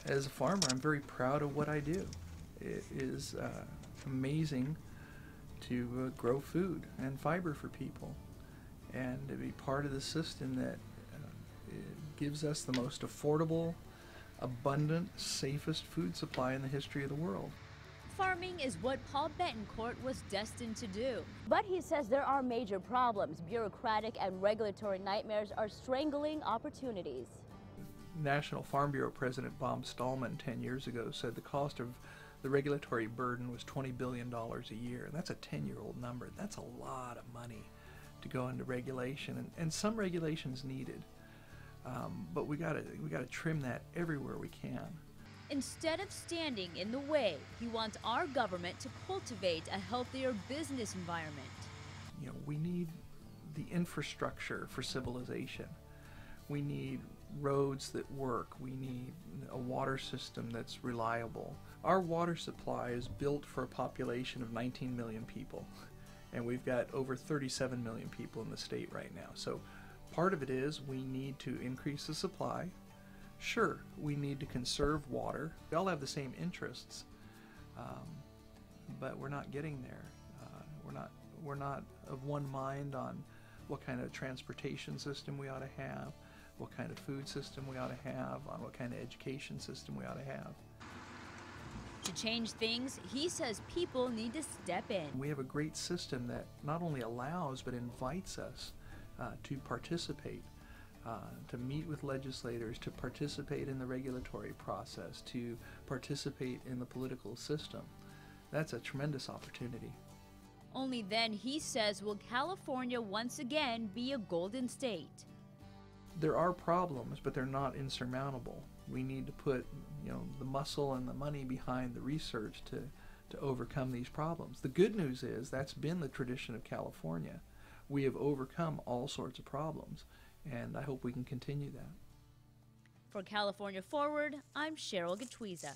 As a farmer, I'm very proud of what I do. It is amazing to grow food and fiber for people and to be part of the system that it gives us the most affordable, abundant, safest food supply in the history of the world. Farming is what Paul Betancourt was destined to do. But he says there are major problems. Bureaucratic and regulatory nightmares are strangling opportunities. National Farm Bureau President Bob Stallman 10 years ago said the cost of the regulatory burden was $20 billion a year. And that's a 10-year-old number. That's a lot of money to go into regulation, and some regulations needed. But we gotta trim that everywhere we can. Instead of standing in the way, he wants our government to cultivate a healthier business environment. You know, we need the infrastructure for civilization. We need roads that work. We need a water system that's reliable. Our water supply is built for a population of 19 million people, and we've got over 37 million people in the state right now. So part of it is we need to increase the supply. Sure, we need to conserve water. We all have the same interests, but we're not getting there. We're not of one mind on what kind of transportation system we ought to have, what kind of food system we ought to have, on what kind of education system we ought to have. To change things, he says people need to step in. We have a great system that not only allows but invites us to participate, to meet with legislators, to participate in the regulatory process, to participate in the political system. That's a tremendous opportunity. Only then, he says, will California once again be a golden state. There are problems, but they're not insurmountable. We need to put, the muscle and the money behind the research to overcome these problems. The good news is that's been the tradition of California. We have overcome all sorts of problems, and I hope we can continue that. For California Forward, I'm Cheryl Gatwiza.